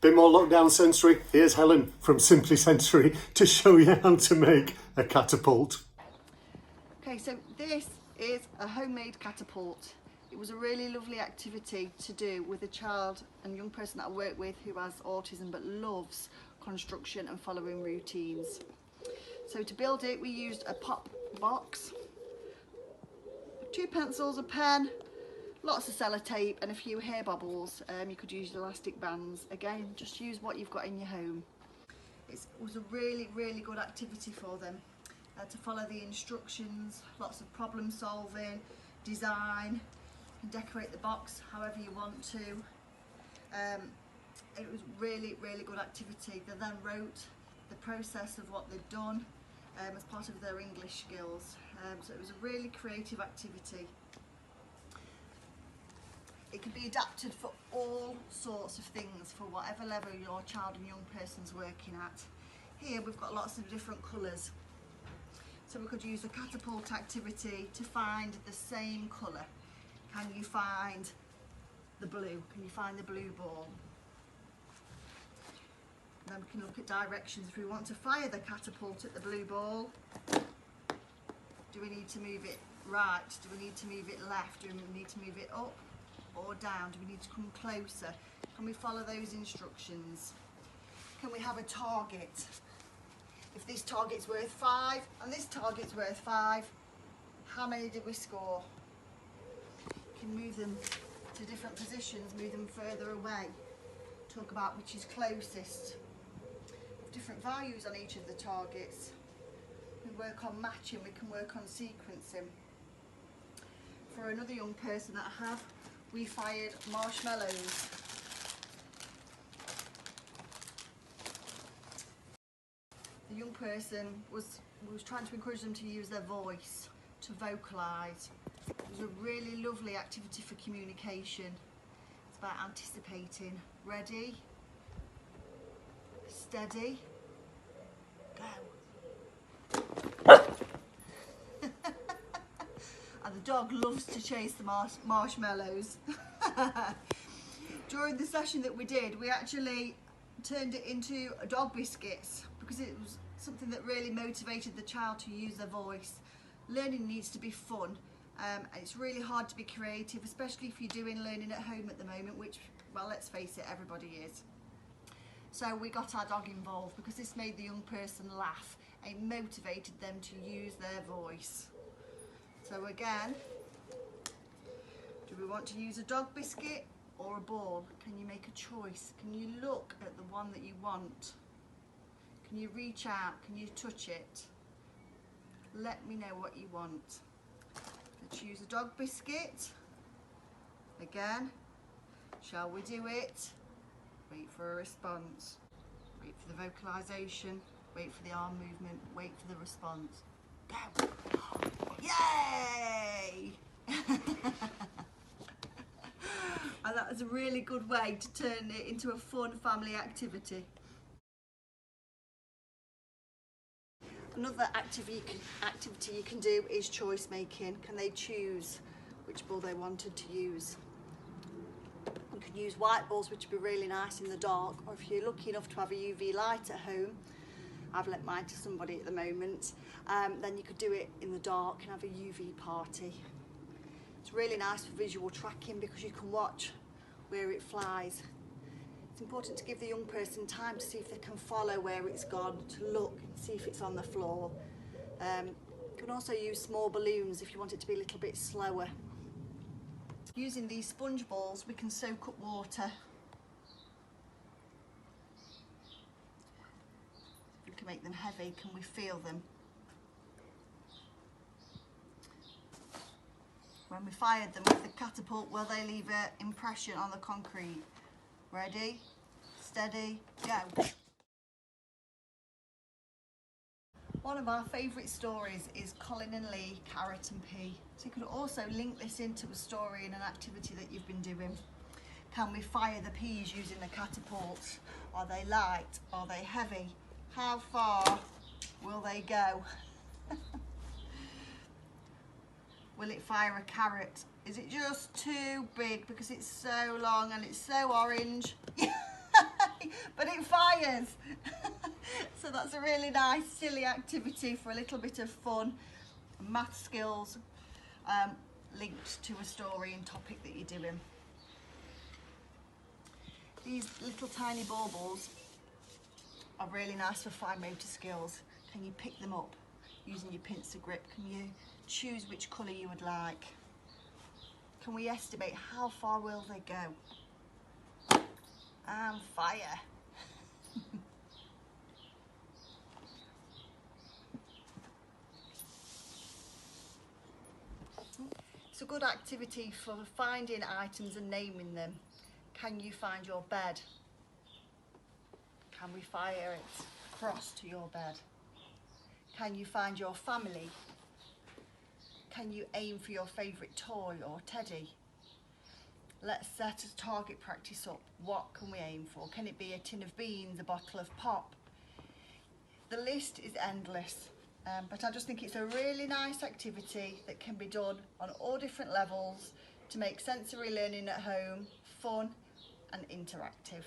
Bit more lockdown sensory. Here's Helen from Simply Sensory to show you how to make a catapult. Okay, so this is a homemade catapult. It was a really lovely activity to do with a child and young person that I work with who has autism but loves construction and following routines. So to build it, we used a pop box, 2 pencils, a pen, lots of sellotape and a few hair bobbles. You could use elastic bands. Again, just use what you've got in your home. It was a really good activity for them to follow the instructions, lots of problem solving, design, and decorate the box however you want to. It was really good activity. They then wrote the process of what they'd done as part of their English skills. So it was a really creative activity. It can be adapted for all sorts of things, for whatever level your child and young person's working at. Here we've got lots of different colours. So we could use a catapult activity to find the same colour. Can you find the blue? Can you find the blue ball? And then we can look at directions. If we want to fire the catapult at the blue ball, do we need to move it right? Do we need to move it left? Do we need to move it up or down? Do we need to come closer? Can we follow those instructions? Can we have a target? If this target's worth 5 and this target's worth 5, how many did we score? You can move them to different positions, move them further away. Talk about which is closest. Different values on each of the targets. We work on matching, we can work on sequencing. For another young person that I have, we fired marshmallows. The young person was trying to encourage them to use their voice, to vocalise. It was a really lovely activity for communication. It's about anticipating. Ready, steady, go. And the dog loves to chase the marshmallows. During the session that we did, we actually turned it into dog biscuits because it was something that really motivated the child to use their voice. Learning needs to be fun, and it's really hard to be creative, especially if you're doing learning at home at the moment, which, well, let's face it, everybody is. So we got our dog involved because this made the young person laugh and motivated them to use their voice. So again, do we want to use a dog biscuit or a ball? Can you make a choice? Can you look at the one that you want? Can you reach out? Can you touch it? Let me know what you want. Let's use a dog biscuit. Again, shall we do it? Wait for a response. Wait for the vocalisation. Wait for the arm movement. Wait for the response. Go! Yay! And that was a really good way to turn it into a fun family activity. Another activity you can do is choice making. Can they choose which ball they wanted to use? You can use white balls, which would be really nice in the dark, or if you're lucky enough to have a UV light at home, I've lent mine to somebody at the moment, then you could do it in the dark and have a UV party. It's really nice for visual tracking because you can watch where it flies. It's important to give the young person time to see if they can follow where it's gone, to look and see if it's on the floor. You can also use small balloons if you want it to be a little bit slower. Using these sponge balls, we can soak up water. We can make them heavy. Can we feel them? When we fired them with the catapult, will they leave an impression on the concrete? Ready, steady, go. One of our favourite stories is Colin and Lee, Carrot and Pea. So you could also link this into a story and an activity that you've been doing. Can we fire the peas using the catapult? Are they light? Are they heavy? How far will they go? Will it fire a carrot? Is it just too big because it's so long and it's so orange? is. So that's a really nice silly activity for a little bit of fun, math skills linked to a story and topic that you're doing. These little tiny baubles are really nice for fine motor skills. Can you pick them up using your pincer grip? Can you choose which colour you would like? Can we estimate how far will they go? And fire. It's a good activity for finding items and naming them. Can you find your bed? Can we fire it across to your bed? Can you find your family? Can you aim for your favourite toy or teddy? Let's set a target practice up. What can we aim for? Can it be a tin of beans, a bottle of pop? The list is endless, but I just think it's a really nice activity that can be done on all different levels to make sensory learning at home fun and interactive.